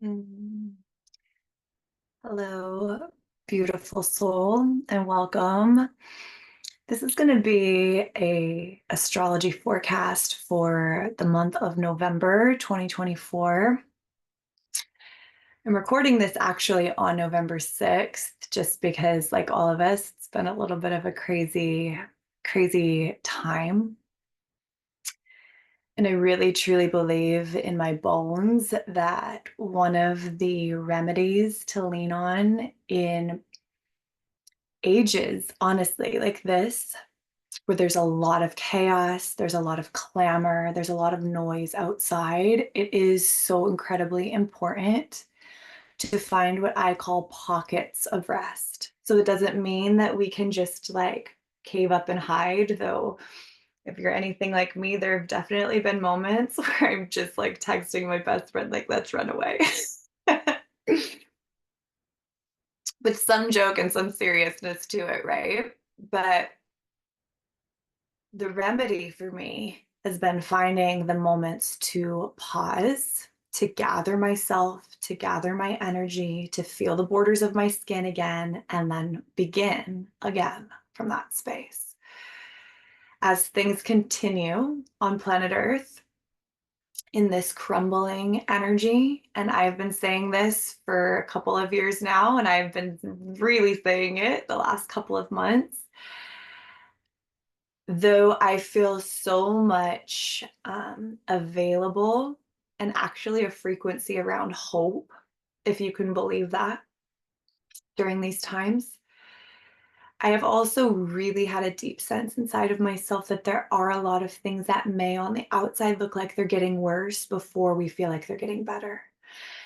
Mm. Hello, beautiful soul, and welcome. This is going to be a astrology forecast for the month of November 2024. I'm recording this actually on November 6th, just because, like all of us, it's been a little bit of a crazy time. And I really truly believe in my bones that one of the remedies to lean on in ages, honestly, like this, where there's a lot of chaos, there's a lot of clamor, there's a lot of noise outside, it is so incredibly important to find what I call pockets of rest. So it doesn't mean that we can just like cave up and hide, though. If you're anything like me, there have definitely been moments where I'm just like texting my best friend, like, let's run away. With some joke and some seriousness to it, right? But the remedy for me has been finding the moments to pause, to gather myself, to gather my energy, to feel the borders of my skin again, and then begin again from that space. As things continue on planet Earth in this crumbling energy, and I've been saying this for a couple of years now, and I've been really saying it the last couple of months, though I feel so much available and actually a frequency around hope, if you can believe that, during these times. I have also really had a deep sense inside of myself that there are a lot of things that may on the outside look like they're getting worse before we feel like they're getting better.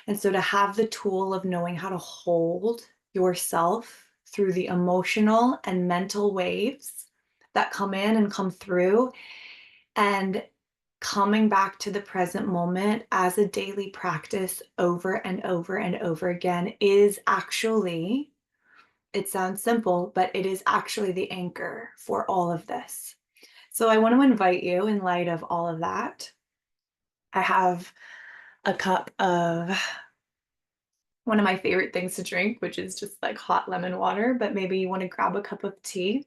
And so to have the tool of knowing how to hold yourself through the emotional and mental waves that come in and come through, and coming back to the present moment as a daily practice over and over and over again is actually, it sounds simple, but it is actually the anchor for all of this. So I want to invite you, in light of all of that, I have a cup of one of my favorite things to drink, which is just like hot lemon water, but maybe you want to grab a cup of tea.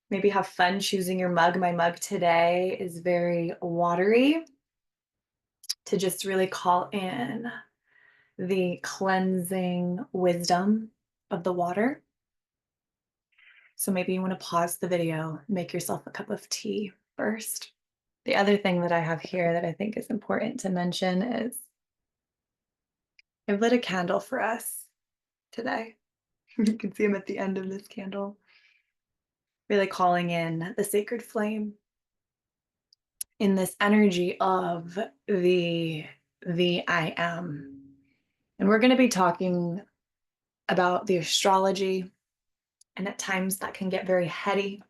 Maybe have fun choosing your mug. My mug today is very watery, to just really call in the cleansing wisdom of the water. So maybe you want to pause the video, make yourself a cup of tea first. The other thing that I have here that I think is important to mention is I've lit a candle for us today. You can see them at the end of this candle, really calling in the sacred flame in this energy of the I am. And we're going to be talking about the astrology, and at times that can get very heady.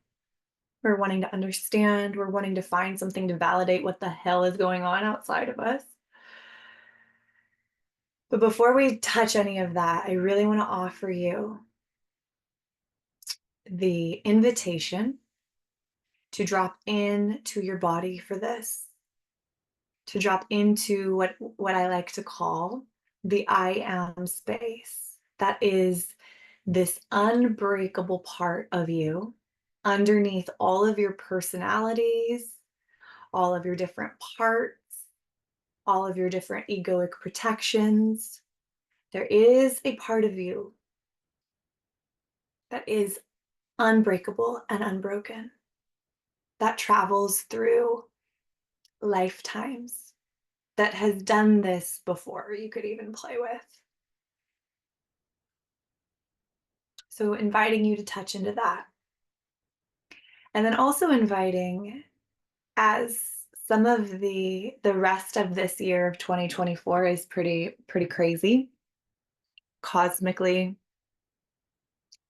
We're wanting to understand, we're wanting to find something to validate what the hell is going on outside of us. But before we touch any of that, I really want to offer you the invitation to drop into your body for this, to drop into what I like to call the I am space. That is this unbreakable part of you underneath all of your personalities, all of your different parts, all of your different egoic protections. There is a part of you that is unbreakable and unbroken, that travels through lifetimes, that has done this before you could even play with. So inviting you to touch into that. And then also inviting, as some of the rest of this year of 2024 is pretty crazy cosmically.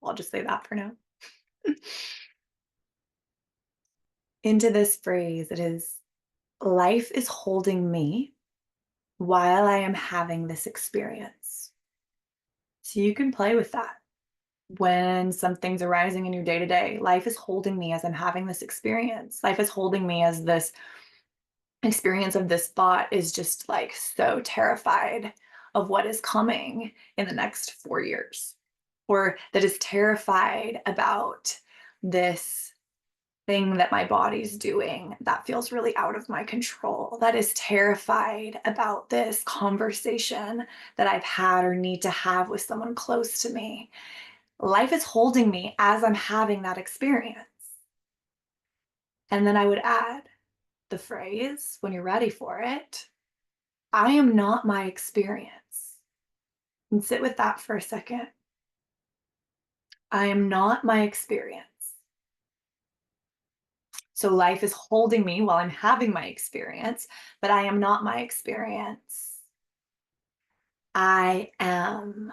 I'll just say that for now. Into this phrase, it is, life is holding me while I am having this experience. So you can play with that when something's arising in your day to day. Life is holding me as I'm having this experience. Life is holding me as this experience of this thought is just like so terrified of what is coming in the next 4 years, or that is terrified about this thing that my body's doing that feels really out of my control, that is terrified about this conversation that I've had or need to have with someone close to me. Life is holding me as I'm having that experience. And then I would add the phrase, when you're ready for it, I am not my experience. And sit with that for a second. I am not my experience. So life is holding me while I'm having my experience, but I am not my experience. I am.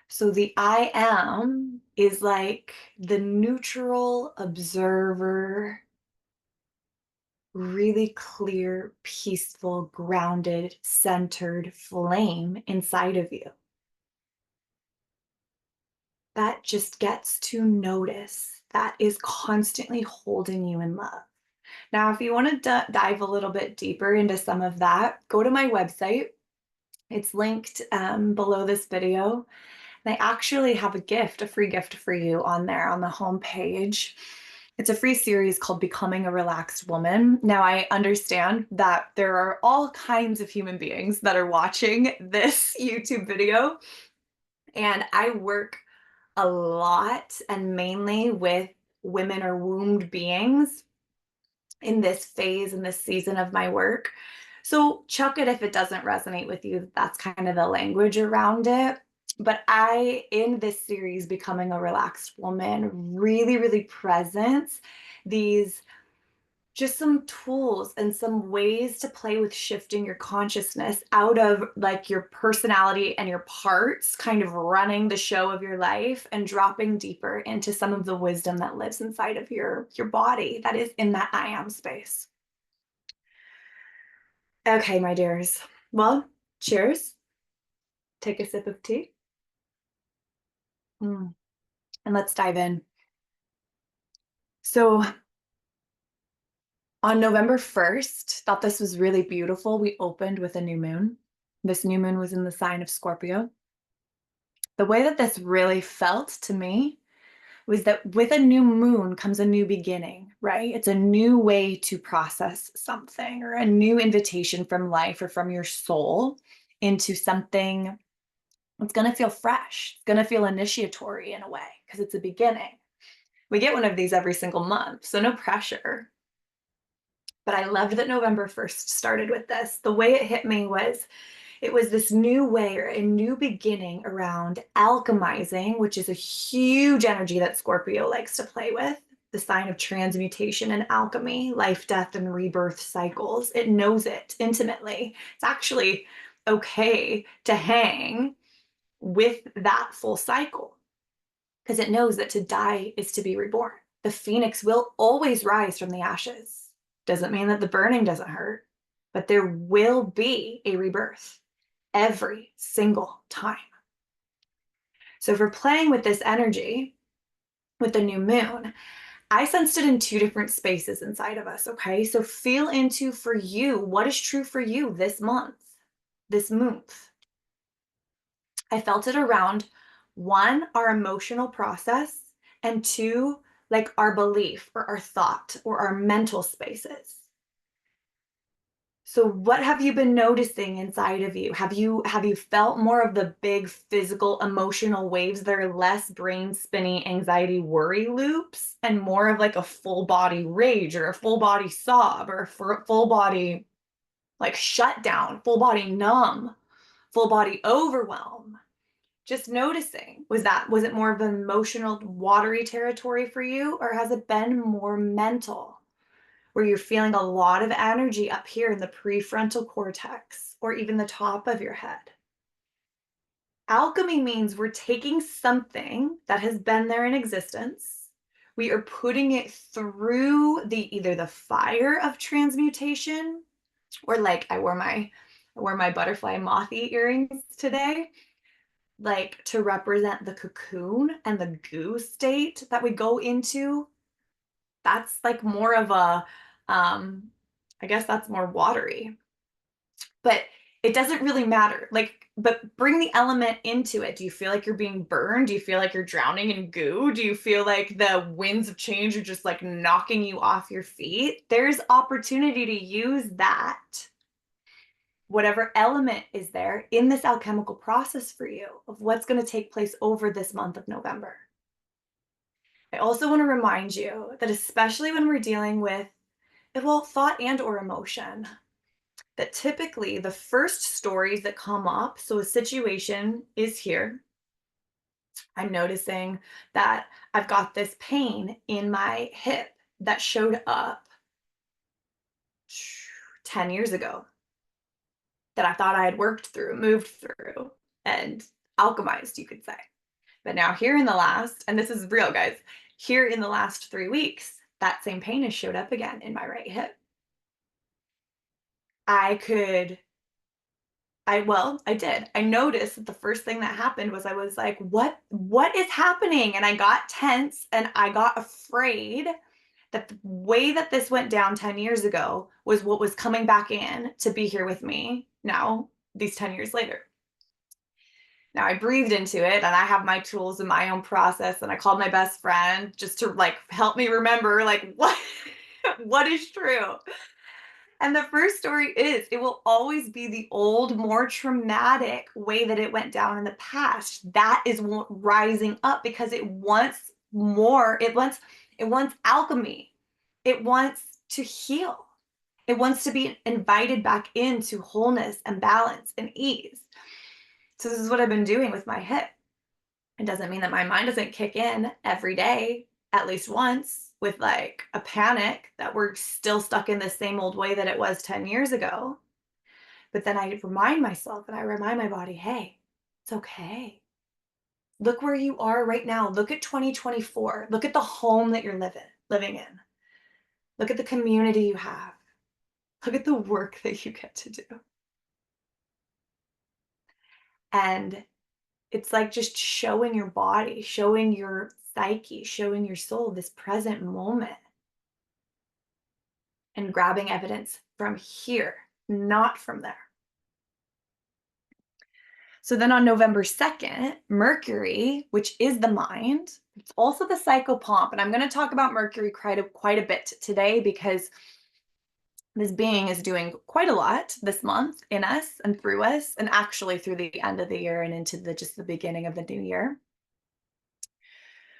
So the I am is like the neutral observer, really clear, peaceful, grounded, centered flame inside of you that just gets to notice, that is constantly holding you in love. Now, if you want to dive a little bit deeper into some of that, go to my website. It's linked below this video. And I actually have a gift, a free gift for you on there on the homepage. It's a free series called Becoming a Relaxed Woman. Now, I understand that there are all kinds of human beings that are watching this YouTube video, and I work a lot and mainly with women or wombed beings in this phase, in this season of my work. So chuck it if it doesn't resonate with you. That's kind of the language around it. But I, in this series, Becoming a Relaxed Woman, really, really presents these just some tools and some ways to play with shifting your consciousness out of like your personality and your parts kind of running the show of your life and dropping deeper into some of the wisdom that lives inside of your body that is in that I am space. Okay, my dears. Well, cheers. Take a sip of tea. And let's dive in. So on November 1st, thought this was really beautiful. We opened with a new moon. This new moon was in the sign of Scorpio. The way that this really felt to me was that with a new moon comes a new beginning, right? It's a new way to process something or a new invitation from life or from your soul into something that's going to feel fresh. It's going to feel initiatory in a way because it's a beginning. We get one of these every single month, so no pressure. But I loved that November 1st started with this. The way it hit me was it was this new way or a new beginning around alchemizing, which is a huge energy that Scorpio likes to play with, the sign of transmutation and alchemy, life, death, and rebirth cycles. It knows it intimately. It's actually okay to hang with that full cycle because it knows that to die is to be reborn. The phoenix will always rise from the ashes. Doesn't mean that the burning doesn't hurt, but there will be a rebirth every single time. So if we're playing with this energy, with the new moon, I sensed it in two different spaces inside of us, okay? So feel into for you, what is true for you this month, this month. I felt it around one, our emotional process, and two, like our belief or our thought or our mental spaces. So what have you been noticing inside of you? Have you felt more of the big physical emotional waves that are less brain spinny anxiety worry loops and more of like a full body rage or a full body sob or a full body like shutdown, full body numb, full body overwhelm? Just noticing, was it more of an emotional watery territory for you, or has it been more mental, where you're feeling a lot of energy up here in the prefrontal cortex or even the top of your head? Alchemy means we're taking something that has been there in existence. We are putting it through either the fire of transmutation, or like I wore my butterfly mothy earrings today, like to represent the cocoon and the goo state that we go into. That's like more of a I guess that's more watery. But it doesn't really matter. Like, but bring the element into it. Do you feel like you're being burned? Do you feel like you're drowning in goo? Do you feel like the winds of change are just like knocking you off your feet? There's opportunity to use that, whatever element is there in this alchemical process for you of what's going to take place over this month of November. I also want to remind you that especially when we're dealing with, well, thought and or emotion, that typically the first stories that come up, so a situation is here. I'm noticing that I've got this pain in my hip that showed up 10 years ago that I thought I had worked through, moved through, and alchemized, you could say. But now here in the last, and this is real, guys, here in the last 3 weeks, that same pain has showed up again in my right hip. I did. I noticed that the first thing that happened was I was like, what is happening? And I got tense and I got afraid that the way that this went down 10 years ago was what was coming back in to be here with me now, these 10 years later. Now I breathed into it and I have my tools and my own process, and I called my best friend just to like help me remember like what is true. And the first story is it will always be the old, more traumatic way that it went down in the past. That is rising up because it wants more. It wants alchemy. It wants to heal. It wants to be invited back into wholeness and balance and ease. So this is what I've been doing with my hip. It doesn't mean that my mind doesn't kick in every day, at least once, with like a panic that we're still stuck in the same old way that it was 10 years ago. But then I remind myself and I remind my body, hey, it's okay. Look where you are right now. Look at 2024. Look at the home that you're living in. Look at the community you have. Look at the work that you get to do. And it's like just showing your body, showing your psyche, showing your soul this present moment and grabbing evidence from here, not from there. So then on November 2nd, Mercury, which is the mind, it's also the psychopomp. And I'm going to talk about Mercury quite a bit today because this being is doing quite a lot this month in us and through us, and actually through the end of the year and into just the beginning of the new year.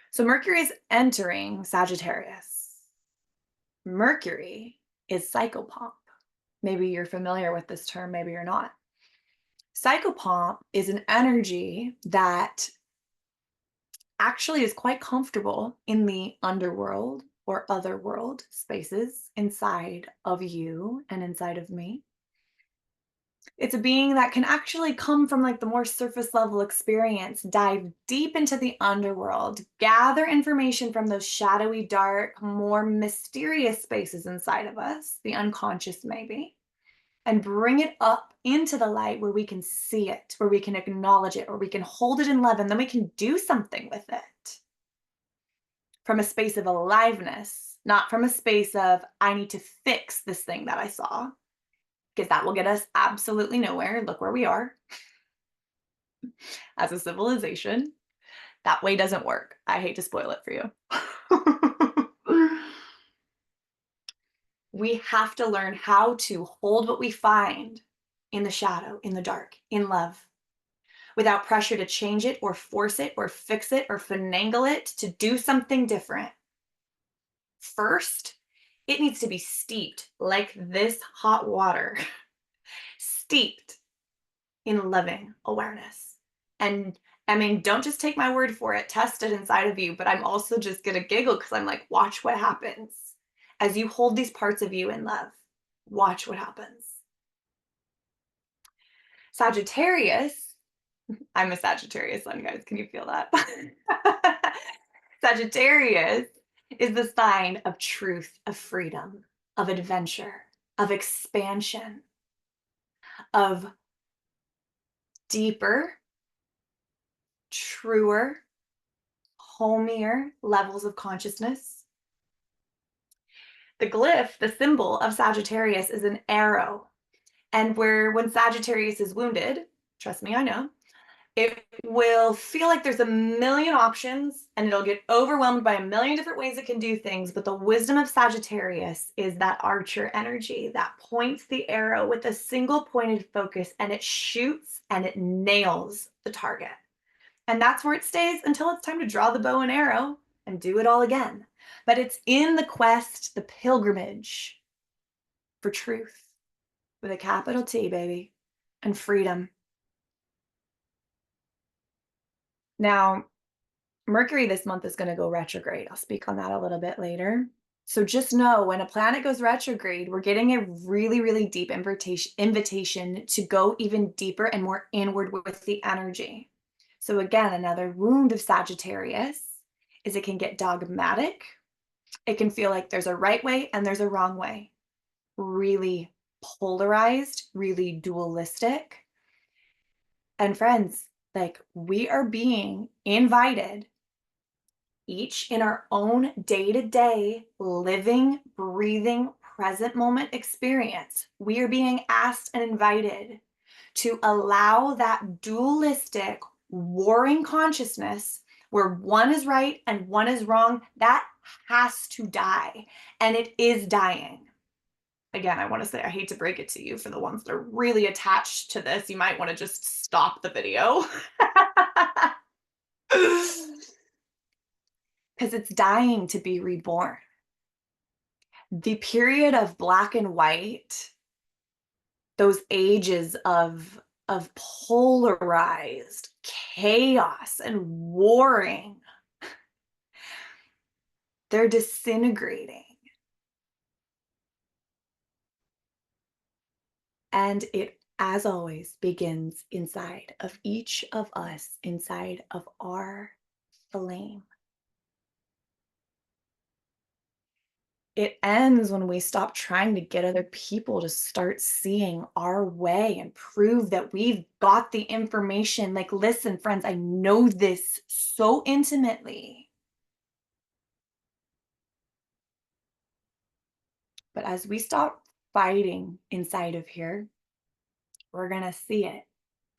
So Mercury is entering Sagittarius. Mercury is psychopomp. Maybe you're familiar with this term, maybe you're not. Psychopomp is an energy that actually is quite comfortable in the underworld or otherworld spaces inside of you and inside of me. It's a being that can actually come from like the more surface level experience, dive deep into the underworld, gather information from those shadowy, dark, more mysterious spaces inside of us, the unconscious maybe, and bring it up into the light where we can see it, where we can acknowledge it, or we can hold it in love, and then we can do something with it from a space of aliveness, not from a space of, I need to fix this thing that I saw, because that will get us absolutely nowhere. Look where we are as a civilization. That way doesn't work. I hate to spoil it for you. We have to learn how to hold what we find in the shadow, in the dark, in love, without pressure to change it or force it or fix it or finagle it to do something different. First, it needs to be steeped like this hot water, steeped in loving awareness. And I mean, don't just take my word for it, test it inside of you, but I'm also just going to giggle because I'm like, watch what happens as you hold these parts of you in love. Watch what happens. Sagittarius, I'm a Sagittarius sun, guys. Can you feel that? Sagittarius is the sign of truth, of freedom, of adventure, of expansion, of deeper, truer, homier levels of consciousness. The glyph, the symbol of Sagittarius, is an arrow. And when Sagittarius is wounded, trust me, I know, it will feel like there's a million options and it'll get overwhelmed by a million different ways it can do things. But the wisdom of Sagittarius is that archer energy that points the arrow with a single pointed focus, and it shoots and it nails the target. And that's where it stays until it's time to draw the bow and arrow and do it all again. But it's in the quest, the pilgrimage for truth with a capital T, baby, and freedom. Now, Mercury this month is going to go retrograde. I'll speak on that a little bit later. So just know when a planet goes retrograde, we're getting a really, really deep invitation to go even deeper and more inward with the energy. So again, another wound of Sagittarius is it can get dogmatic. It can feel like there's a right way and there's a wrong way. Really polarized, really dualistic. And friends, like, we are being invited, each in our own day-to-day living, breathing, present moment experience. We are being asked and invited to allow that dualistic, warring consciousness where one is right and one is wrong, that has to die. And it is dying. Again, I want to say, I hate to break it to you, for the ones that are really attached to this, you might want to just stop the video. Because it's dying to be reborn. The period of black and white, those ages of polarized chaos and warring, they're disintegrating. And it, as always, begins inside of each of us, inside of our flame. It ends when we stop trying to get other people to start seeing our way and prove that we've got the information. Like, listen, friends, I know this so intimately. But as we stop fighting inside of here, we're going to see it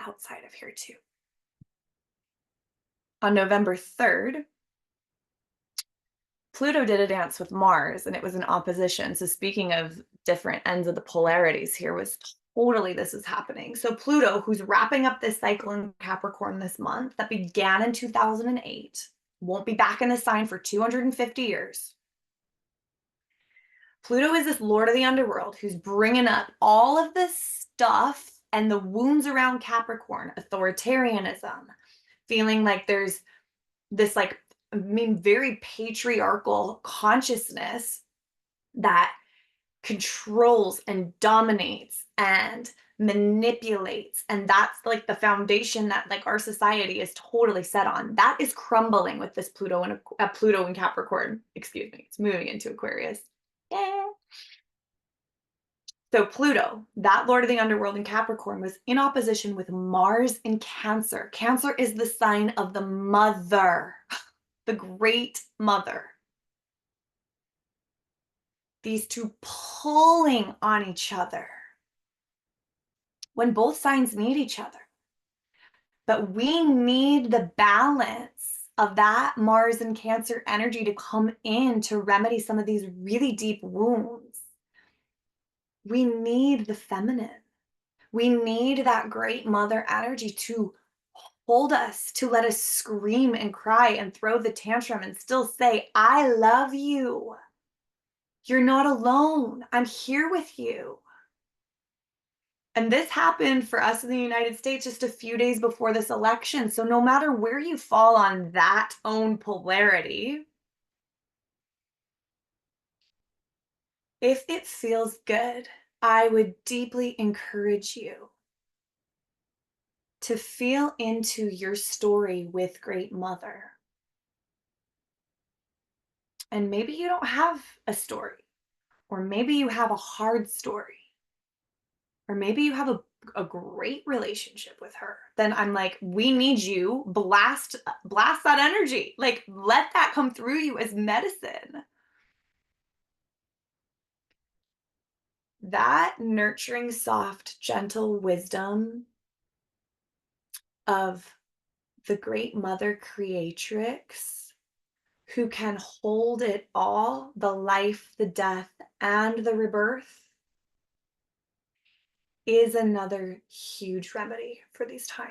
outside of here too. On November 3rd, Pluto did a dance with Mars, and it was in opposition. So speaking of different ends of the polarities here, was totally this is happening. So Pluto, who's wrapping up this cycle in Capricorn this month that began in 2008, won't be back in the sign for 250 years. Pluto is this lord of the underworld who's bringing up all of this stuff and the wounds around Capricorn, authoritarianism, feeling like there's this, like, very patriarchal consciousness that controls and dominates and manipulates. And that's like the foundation that, like, our society is totally set on. That is crumbling with this Pluto and Capricorn. Excuse me, it's moving into Aquarius. Yeah. So Pluto, that lord of the underworld in Capricorn, was in opposition with Mars in Cancer. Cancer is the sign of the mother, the great mother. These two pulling on each other when both signs need each other. But we need the balance of that Mars and Cancer energy to come in to remedy some of these really deep wounds. We need the feminine. We need that great mother energy to hold us, to let us scream and cry and throw the tantrum and still say, I love you. You're not alone. I'm here with you. And this happened for us in the United States just a few days before this election. So no matter where you fall on that own polarity, if it feels good, I would deeply encourage you to feel into your story with Great Mother. And maybe you don't have a story, or maybe you have a hard story, or maybe you have a great relationship with her. Then I'm like, we need you. Blast that energy. Like, let that come through you as medicine. that nurturing, soft, gentle wisdom of the great mother creatrix who can hold it all, the life, the death, and the rebirth, is another huge remedy for these times.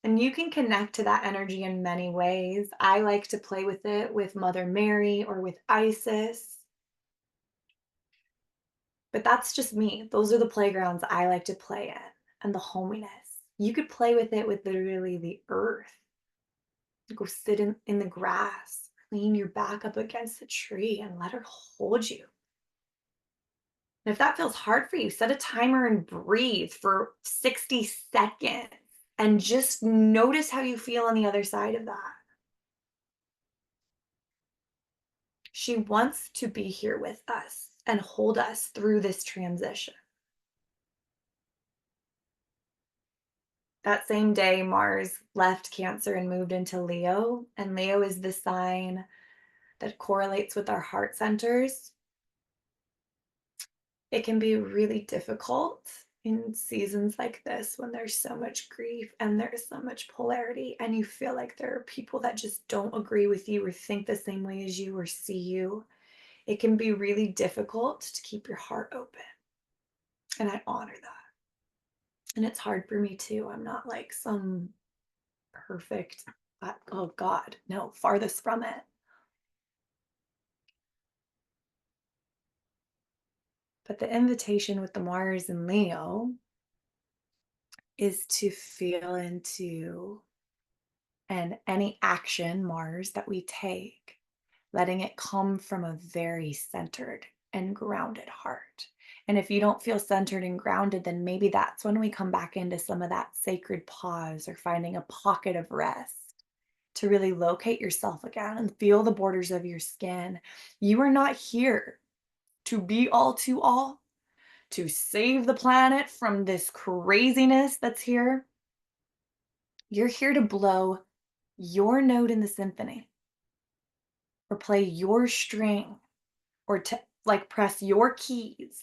And you can connect to that energy in many ways. I like to play with it with Mother Mary or with Isis, but that's just me. Those are the playgrounds I like to play in, and the hominess. You could play with it with literally the earth. Go sit in the grass, lean your back up against the tree and let her hold you. And if that feels hard for you, set a timer and breathe for 60 seconds and just notice how you feel on the other side of that. She wants to be here with us and hold us through this transition. That same day, Mars left Cancer and moved into Leo, and Leo is the sign that correlates with our heart centers. It can be really difficult in seasons like this when there's so much grief and there's so much polarity, and you feel like there are people that just don't agree with you or think the same way as you or see you. It can be really difficult to keep your heart open. And I honor that. And it's hard for me too. I'm not like some perfect, oh God, no, farthest from it. But the invitation with the Mars and Leo is to feel into, and any action, Mars, that we take, letting it come from a very centered and grounded heart. And if you don't feel centered and grounded, then maybe that's when we come back into some of that sacred pause or finding a pocket of rest to really locate yourself again and feel the borders of your skin. You are not here to be all to all, to save the planet from this craziness that's here. You're here to blow your note in the symphony, or play your string, or to like press your keys.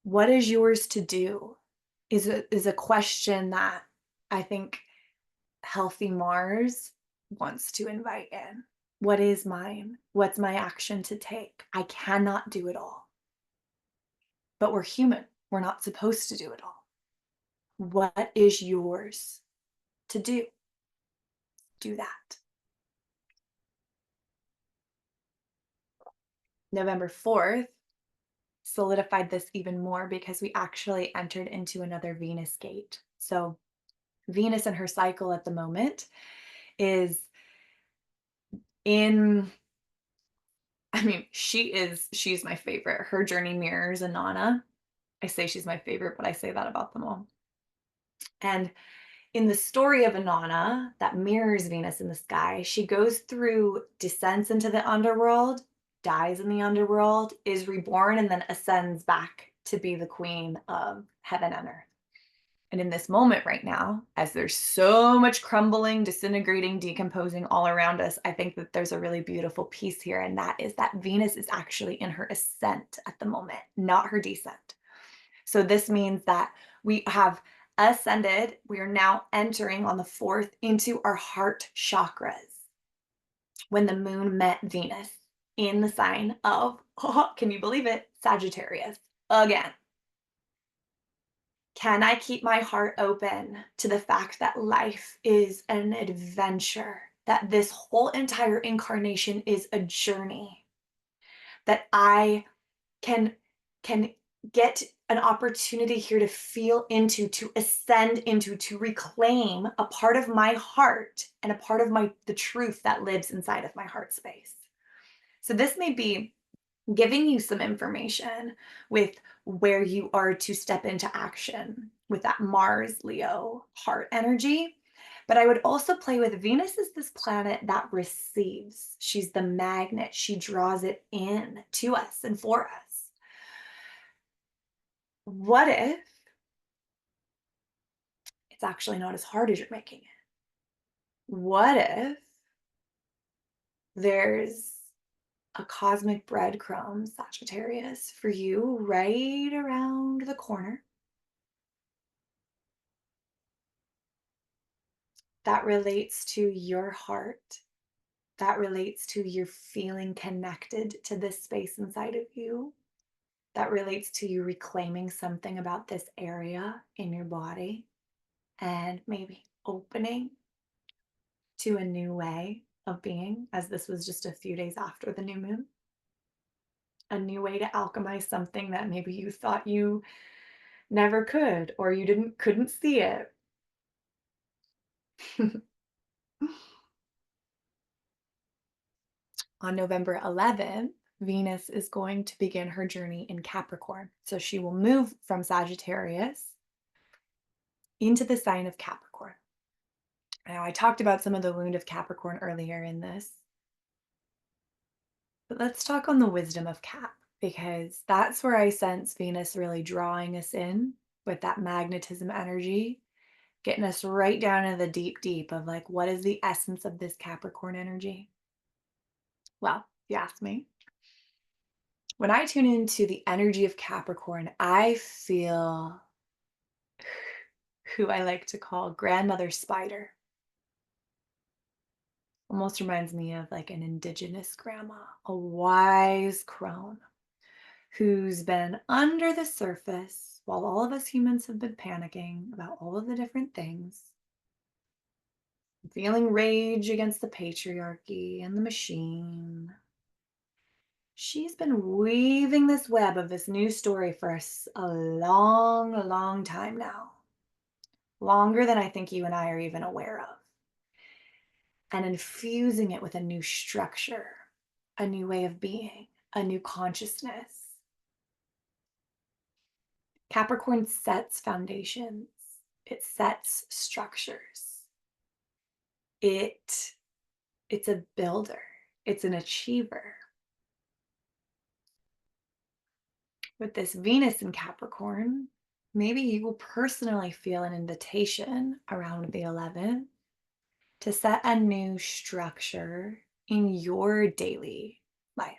What is yours to do is a question that I think healthy Mars wants to invite in. What is mine? What's my action to take? I cannot do it all. But we're human. We're not supposed to do it all. What is yours to do? Do that. November 4th solidified this even more because we actually entered into another Venus gate. So Venus in her cycle at the moment is in, I mean, she's my favorite. Her journey mirrors Inanna. I say she's my favorite, but I say that about them all. And in the story of Inanna, that mirrors Venus in the sky, she goes through descents into the underworld, dies in the underworld, is reborn, and then ascends back to be the queen of heaven and earth. And in this moment right now, as there's so much crumbling, disintegrating, decomposing all around us, I think that there's a really beautiful piece here. And that is that Venus is actually in her ascent at the moment, not her descent. So this means that we have ascended. We are now entering on the 4th into our heart chakras when the moon met Venus in the sign of, oh, can you believe it? Sagittarius again. Can I keep my heart open to the fact that life is an adventure, that this whole entire incarnation is a journey, that I can get an opportunity here to feel into, to ascend into, to reclaim a part of my heart and a part of the truth that lives inside of my heart space. So this may be giving you some information with where you are to step into action with that Mars Leo heart energy. But I would also play with Venus is this planet that receives. She's the magnet. She draws it in to us and for us. What if it's actually not as hard as you're making it? What if there's a cosmic breadcrumb, Sagittarius, for you right around the corner. That relates to your heart. That relates to you feeling connected to this space inside of you. That relates to you reclaiming something about this area in your body and maybe opening to a new way of being, as this was just a few days after the new moon. A new way to alchemize something that maybe you thought you never could or you couldn't see it. On November 11th, Venus is going to begin her journey in Capricorn. So she will move from Sagittarius into the sign of Capricorn. Now, I talked about some of the wound of Capricorn earlier in this, but let's talk on the wisdom of Cap, because that's where I sense Venus really drawing us in with that magnetism energy, getting us right down into the deep, deep of like, what is the essence of this Capricorn energy? Well, if you ask me, when I tune into the energy of Capricorn, I feel who I like to call grandmother spider. Almost reminds me of like an indigenous grandma, a wise crone who's been under the surface while all of us humans have been panicking about all of the different things, feeling rage against the patriarchy and the machine. She's been weaving this web of this new story for us a long, long time now. Longer than I think you and I are even aware of. And infusing it with a new structure, a new way of being, a new consciousness. Capricorn sets foundations, it sets structures. It's a builder, it's an achiever. With this Venus in Capricorn, maybe you will personally feel an invitation around the 11th to set a new structure in your daily life.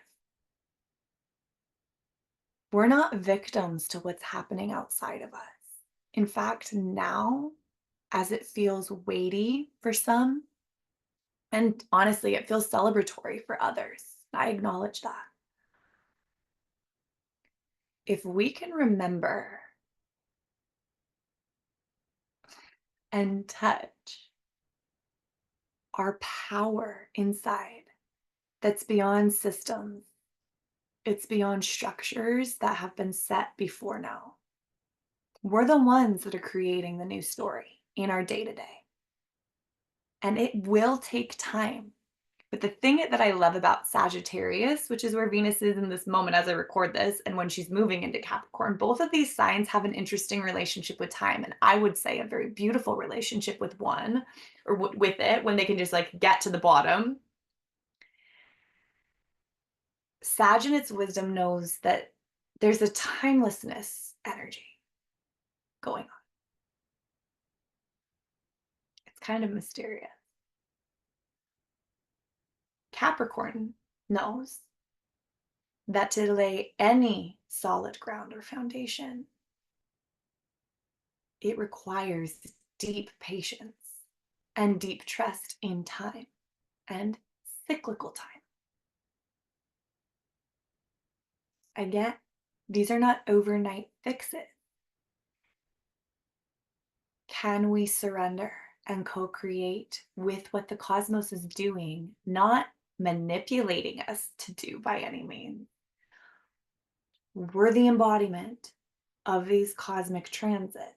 We're not victims to what's happening outside of us. In fact, now, as it feels weighty for some, and honestly, it feels celebratory for others, I acknowledge that. If we can remember and touch our power inside, that's beyond systems, it's beyond structures that have been set before now. We're the ones that are creating the new story in our day to day. And it will take time. But the thing that I love about Sagittarius, which is where Venus is in this moment as I record this, and when she's moving into Capricorn, both of these signs have an interesting relationship with time. And I would say a very beautiful relationship with one, or with it, when they can just like get to the bottom. Sag in its wisdom knows that there's a timelessness energy going on. It's kind of mysterious. Capricorn knows that to lay any solid ground or foundation, it requires deep patience and deep trust in time and cyclical time. Again, these are not overnight fixes. Can we surrender and co-create with what the cosmos is doing, not manipulating us to do by any means? We're the embodiment of these cosmic transits.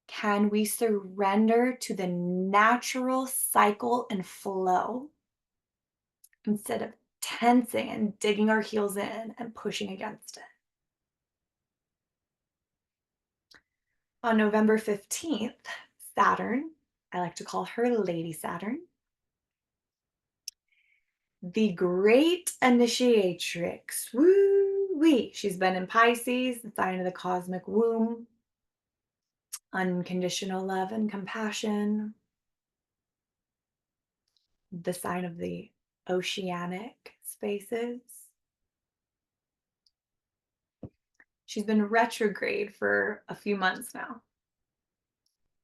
Can we surrender to the natural cycle and flow instead of tensing and digging our heels in and pushing against it? On November 15th, Saturn, I like to call her Lady Saturn, the great initiatrix, woo-wee. She's been in Pisces, the sign of the cosmic womb, unconditional love and compassion, the sign of the oceanic spaces. She's been retrograde for a few months now.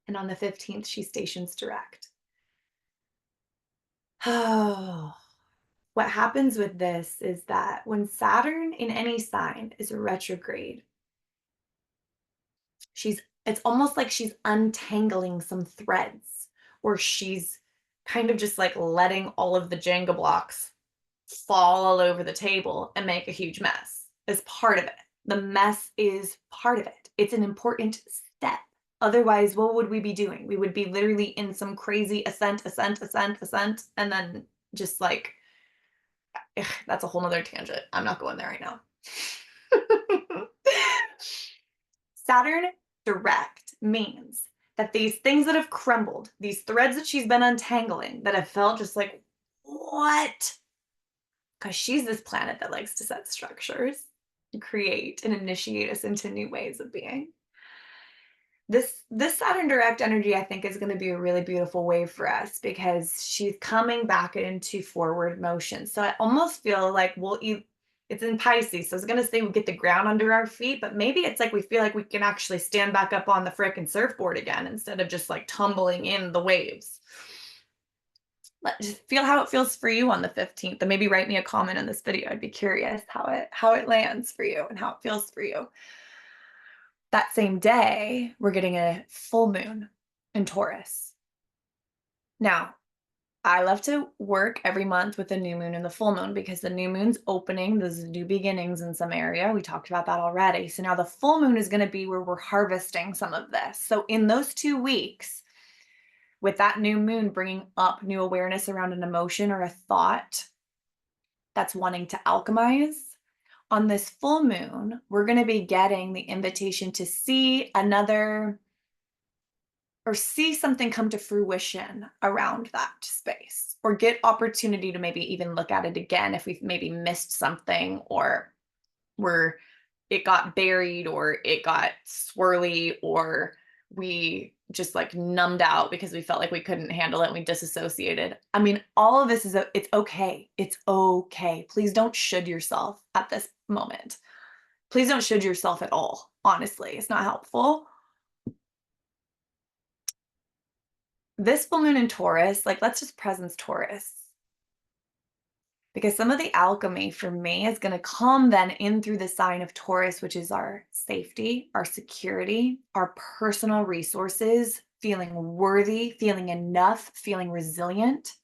And on the 15th, she stations direct. Oh, what happens with this is that when Saturn in any sign is retrograde, it's almost like she's untangling some threads, or she's kind of just like letting all of the Jenga blocks fall all over the table and make a huge mess as part of it. The mess is part of it. It's an important step. Otherwise, what would we be doing? We would be literally in some crazy ascent, and then just like, that's a whole nother tangent. I'm not going there right now. Saturn direct means that these things that have crumbled, these threads that she's been untangling, that have felt just like, what? Because she's this planet that likes to set structures, create, and initiate us into new ways of being. This Saturn direct energy, I think, is going to be a really beautiful wave for us because she's coming back into forward motion. So I almost feel like it's in Pisces. So I was going to say we get the ground under our feet, but maybe it's like we feel like we can actually stand back up on the frickin' surfboard again instead of just like tumbling in the waves. Just feel how it feels for you on the 15th, and maybe write me a comment on this video. I'd be curious how it lands for you and how it feels for you. That same day, we're getting a full moon in Taurus. Now, I love to work every month with the new moon and the full moon because the new moon's opening, there's new beginnings in some area. We talked about that already. So now the full moon is going to be where we're harvesting some of this. So in those 2 weeks, with that new moon bringing up new awareness around an emotion or a thought that's wanting to alchemize, on this full moon, we're going to be getting the invitation to see something come to fruition around that space, or get opportunity to maybe even look at it again if we've maybe missed something, or it got buried, or it got swirly, or we just like numbed out because we felt like we couldn't handle it and we disassociated. I mean, all of this it's okay. It's okay. Please don't should yourself at this moment. Please don't should yourself at all. Honestly, it's not helpful. This full moon in Taurus, like, let's just presence Taurus. Because some of the alchemy for me is going to come then in through the sign of Taurus, which is our safety, our security, our personal resources, feeling worthy, feeling enough, feeling resilient.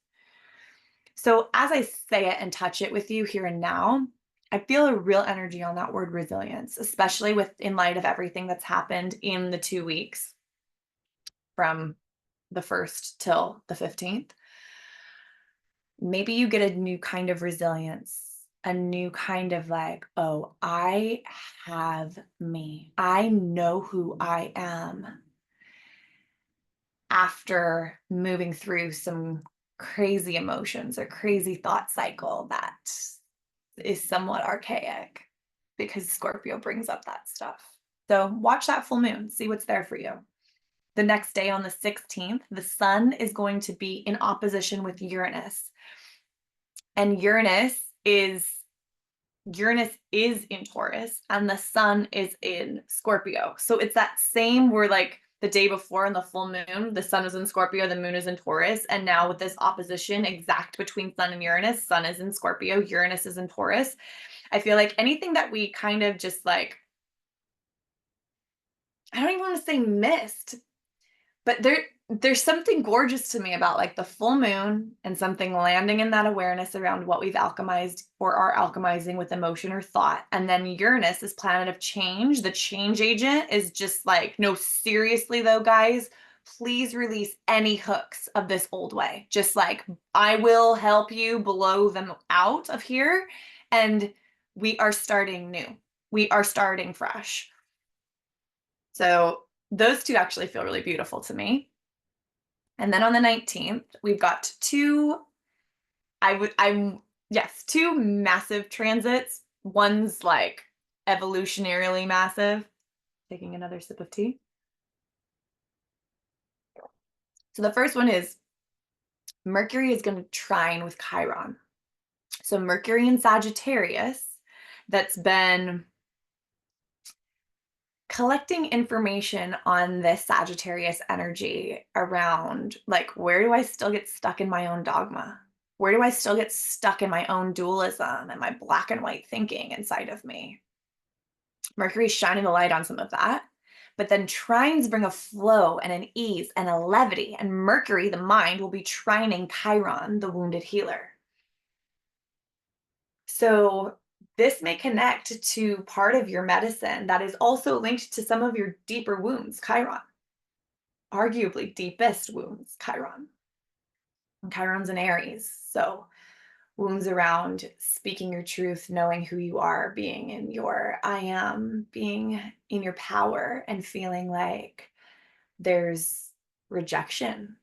So as I say it and touch it with you here and now, I feel a real energy on that word resilience, especially in light of everything that's happened in the 2 weeks from the 1st till the 15th. Maybe you get a new kind of resilience, a new kind of like, oh, I have me. I know who I am after moving through some crazy emotions or crazy thought cycle that is somewhat archaic, because Scorpio brings up that stuff. So watch that full moon, see what's there for you. The next day on the 16th, the sun is going to be in opposition with Uranus. And Uranus is in Taurus and the sun is in Scorpio. So it's that same where like the day before in the full moon, the sun is in Scorpio, the moon is in Taurus. And now with this opposition exact between sun and Uranus, sun is in Scorpio, Uranus is in Taurus. I feel like anything that we kind of just like, I don't even want to say missed, but there's something gorgeous to me about like the full moon and something landing in that awareness around what we've alchemized or are alchemizing with emotion or thought. And then Uranus, this planet of change, the change agent, is just like, no, seriously though, guys, please release any hooks of this old way. Just like, I will help you blow them out of here. And we are starting new. We are starting fresh. So those two actually feel really beautiful to me. And then on the 19th, we've got two massive transits. One's like evolutionarily massive. Taking another sip of tea. So the first one is Mercury is going to trine with Chiron. So Mercury in Sagittarius, that's been collecting information on this Sagittarius energy around, like, where do I still get stuck in my own dogma? Where do I still get stuck in my own dualism and my black and white thinking inside of me? Mercury's shining the light on some of that. But then trines bring a flow and an ease and a levity. And Mercury, the mind, will be trining Chiron, the wounded healer. So this may connect to part of your medicine that is also linked to some of your deeper wounds, Chiron, arguably deepest wounds, Chiron. And Chiron's in Aries. So wounds around speaking your truth, knowing who you are, being in your I am, being in your power, and feeling like there's rejection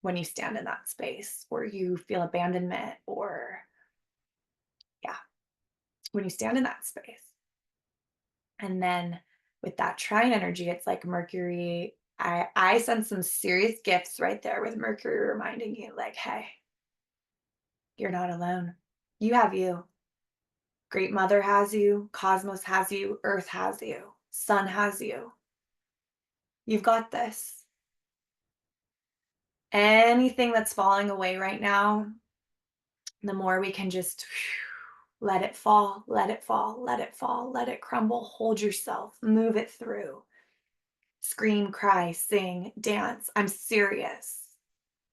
when you stand in that space, or you feel abandonment, or yeah, when you stand in that space. And then with that trine energy, it's like Mercury. I sense some serious gifts right there with Mercury reminding you, like, hey, you're not alone. You have you. Great Mother has you, Cosmos has you, Earth has you, Sun has you. You've got this. Anything that's falling away right now, the more we can just let it fall, let it fall, let it fall, let it crumble. Hold yourself, move it through. Scream, cry, sing, dance. I'm serious.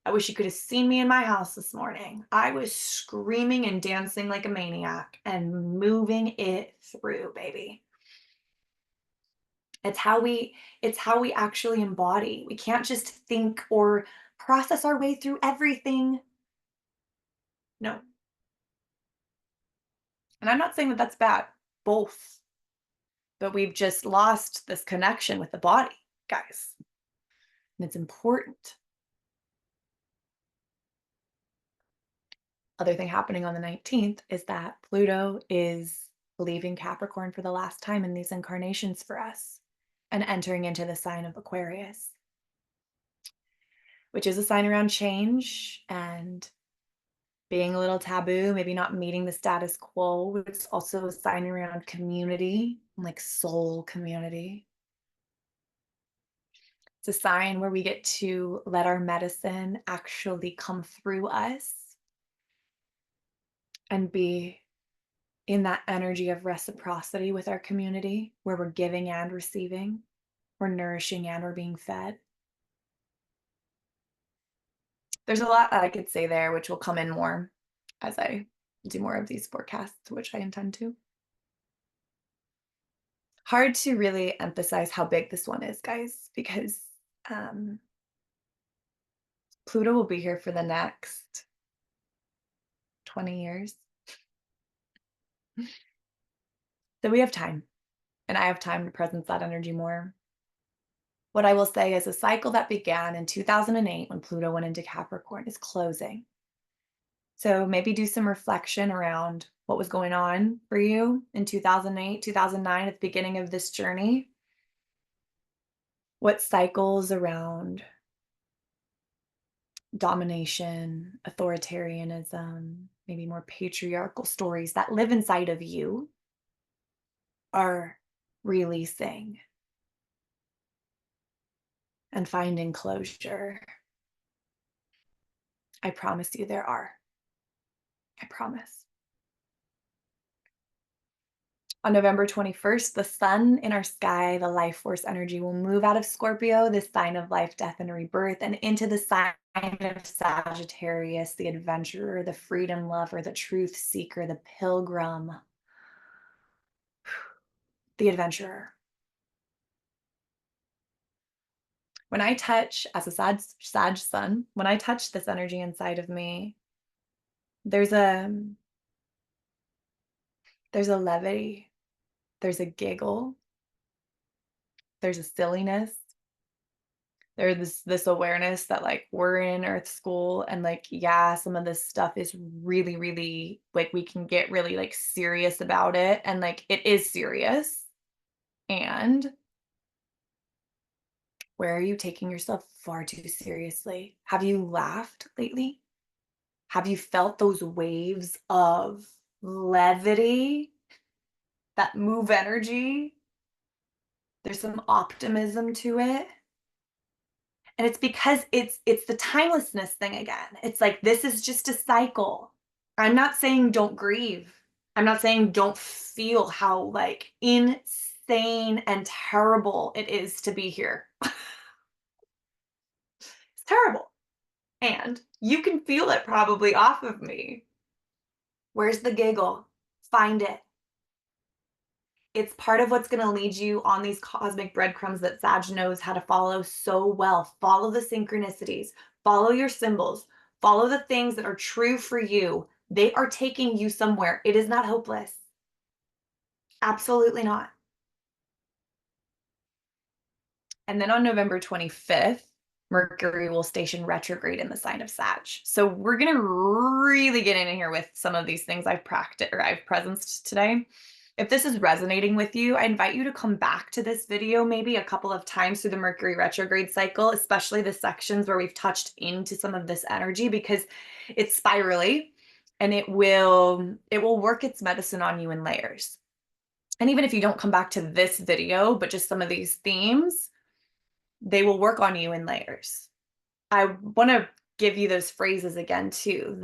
I wish you could have seen me in my house this morning. I was screaming and dancing like a maniac and moving it through, baby. It's how we actually embody. We can't just think or process our way through everything. No. And I'm not saying that that's bad. Both. But we've just lost this connection with the body, guys. And it's important. Other thing happening on the 19th is that Pluto is leaving Capricorn for the last time in these incarnations for us and entering into the sign of Aquarius, which is a sign around change and being a little taboo, maybe not meeting the status quo. It's also a sign around community, like soul community. It's a sign where we get to let our medicine actually come through us and be in that energy of reciprocity with our community, where we're giving and receiving, we're nourishing and we're being fed. There's a lot that I could say there, which will come in more as I do more of these forecasts, which I intend to. Hard to really emphasize how big this one is, guys, because Pluto will be here for the next 20 years. So we have time, and I have time to presence that energy more. What I will say is a cycle that began in 2008 when Pluto went into Capricorn is closing. So maybe do some reflection around what was going on for you in 2008, 2009 at the beginning of this journey. What cycles around domination, authoritarianism, maybe more patriarchal stories that live inside of you are releasing and finding closure. I promise you there are. I promise. On November 21st, the sun in our sky, the life force energy, will move out of Scorpio, this sign of life, death, and rebirth, and into the sign of Sagittarius, the adventurer, the freedom lover, the truth seeker, the pilgrim, the adventurer. When I touch, as a Sag sun, when I touch this energy inside of me, there's a levity, there's a giggle, there's a silliness, there's this awareness that, like, we're in Earth school, and, like, yeah, some of this stuff is really, really, like, we can get really, like, serious about it, and, like, it is serious. And where are you taking yourself far too seriously? Have you laughed lately? Have you felt those waves of levity that move energy? There's some optimism to it. And it's because it's the timelessness thing again. It's like this is just a cycle. I'm not saying don't grieve. I'm not saying don't feel how like insane and terrible it is to be here. It's terrible. And you can feel it probably off of me. Where's the giggle? Find it. It's part of what's going to lead you on these cosmic breadcrumbs that Sag knows how to follow so well. Follow the synchronicities, follow your symbols, follow the things that are true for you. They are taking you somewhere. It is not hopeless. Absolutely not. And then on November 25th, Mercury will station retrograde in the sign of Sag. So we're going to really get in here with some of these things I've practiced or I've presenced today. If this is resonating with you, I invite you to come back to this video maybe a couple of times through the Mercury retrograde cycle, especially the sections where we've touched into some of this energy, because it's spirally and it will work its medicine on you in layers. And even if you don't come back to this video, but just some of these themes, they will work on you in layers. I want to give you those phrases again too.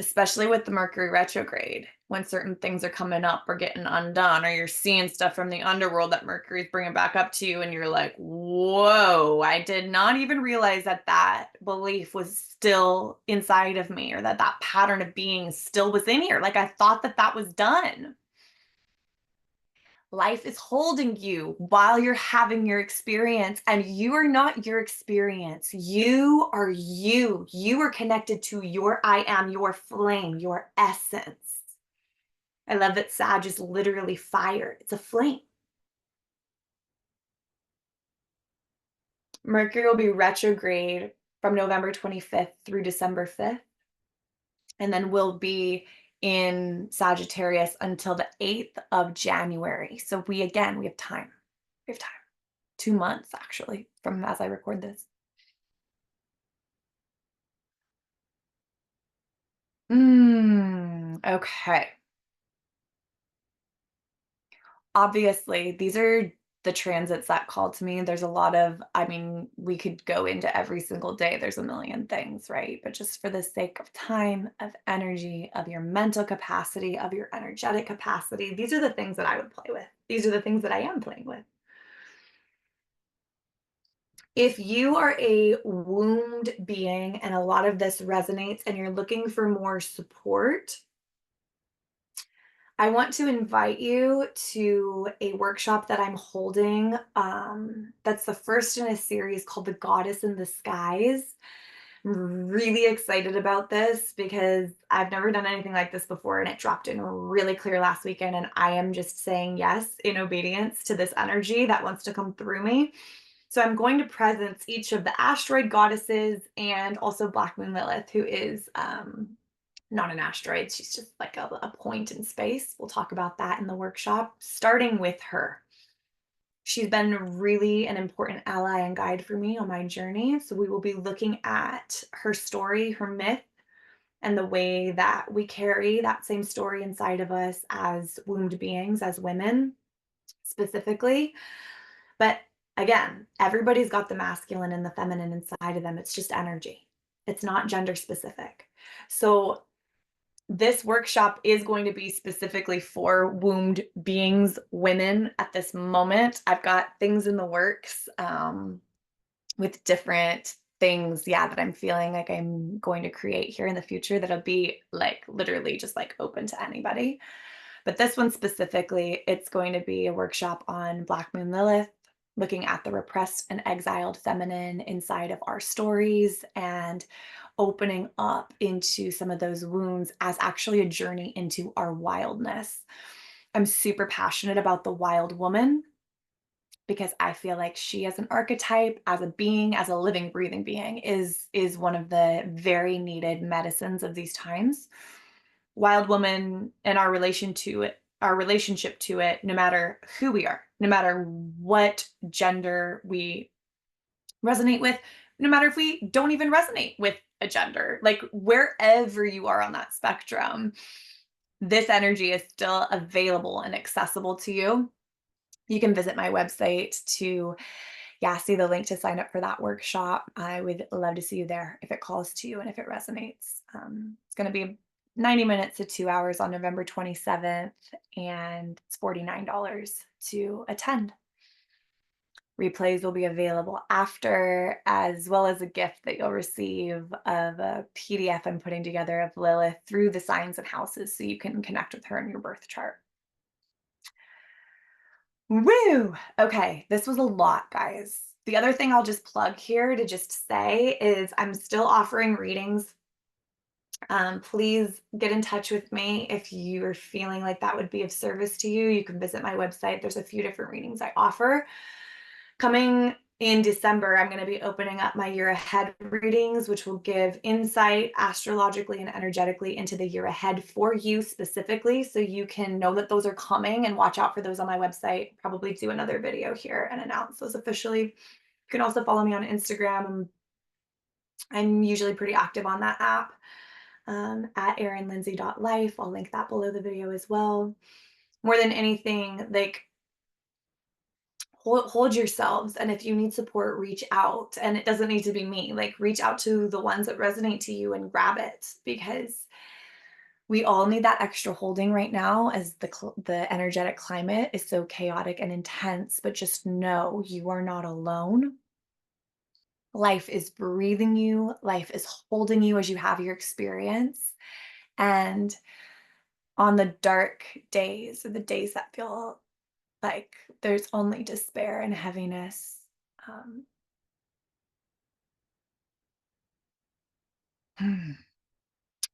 Especially with the Mercury retrograde, when certain things are coming up or getting undone, or you're seeing stuff from the underworld that Mercury's bringing back up to you, and you're like, whoa, I did not even realize that that belief was still inside of me, or that that pattern of being still was in here. Like I thought that that was done. Life is holding you while you're having your experience, and you are not your experience. You are you. You are connected to your I am, your flame, your essence. I love that Sag is literally fire. It's a flame. Mercury will be retrograde from November 25th through December 5th, and then we'll be in Sagittarius until the 8th of January. So we have time. We have time. 2 months actually from as I record this. Okay. Obviously, these are the transits that call to me. There's a lot of, I mean, we could go into every single day. There's a million things, right? But just for the sake of time, of energy, of your mental capacity, of your energetic capacity, these are the things that I would play with. These are the things that I am playing with. If you are a wombed being and a lot of this resonates and you're looking for more support, I want to invite you to a workshop that I'm holding. That's the first in a series called The Goddess in the Skies. I'm really excited about this because I've never done anything like this before, and it dropped in really clear last weekend. And I am just saying yes in obedience to this energy that wants to come through me. So I'm going to presence each of the asteroid goddesses and also Black Moon Lilith, who is not an asteroid. She's just like a point in space. We'll talk about that in the workshop, starting with her. She's been really an important ally and guide for me on my journey. So we will be looking at her story, her myth, and the way that we carry that same story inside of us as wombed beings, as women specifically. But again, everybody's got the masculine and the feminine inside of them. It's just energy. It's not gender specific. So this workshop is going to be specifically for wombed beings, women at this moment. I've got things in the works with different things, that I'm feeling like I'm going to create here in the future that'll be like literally just like open to anybody. But this one specifically, it's going to be a workshop on Black Moon Lilith, looking at the repressed and exiled feminine inside of our stories and opening up into some of those wounds as actually a journey into our wildness. I'm super passionate about the wild woman because I feel like she as an archetype, as a being, as a living, breathing being is one of the very needed medicines of these times. Wild woman and our relationship to it, no matter who we are, no matter what gender we resonate with, no matter if we don't even resonate with a gender. Like wherever you are on that spectrum, this energy is still available and accessible to you. You can visit my website to, yeah, see the link to sign up for that workshop. I would love to see you there if it calls to you and if it resonates. It's going to be 90 minutes to 2 hours on November 27th, and it's $49 to attend. Replays will be available after, as well as a gift that you'll receive of a PDF I'm putting together of Lilith through the signs and houses so you can connect with her in your birth chart. Woo! Okay, this was a lot, guys. The other thing I'll just plug here to just say is I'm still offering readings. Please get in touch with me if you're feeling like that would be of service to you. You can visit my website. There's a few different readings I offer. Coming in December, I'm going to be opening up my year ahead readings, which will give insight astrologically and energetically into the year ahead for you specifically. So you can know that those are coming and watch out for those on my website. Probably do another video here and announce those officially. You can also follow me on Instagram. I'm usually pretty active on that app at erinlindsay.life. I'll link that below the video as well. More than anything, like, hold yourselves, and if you need support, reach out. And it doesn't need to be me. Like, reach out to the ones that resonate to you and grab it, because we all need that extra holding right now as the energetic climate is so chaotic and intense. But just know you are not alone. Life is breathing you, life is holding you as you have your experience. And on the dark days, or the days that feel like there's only despair and heaviness, um,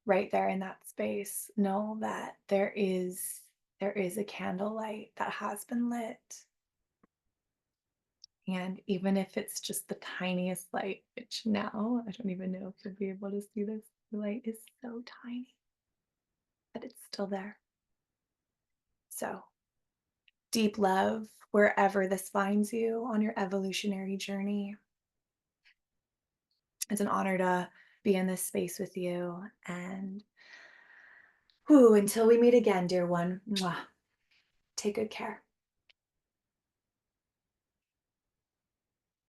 right there in that space, know that there is a candlelight that has been lit. And even if it's just the tiniest light, which now I don't even know if you'll be able to see this, the light is so tiny, but it's still there. So deep love wherever this finds you on your evolutionary journey. It's an honor to be in this space with you. And until we meet again, dear one, mwah, take good care.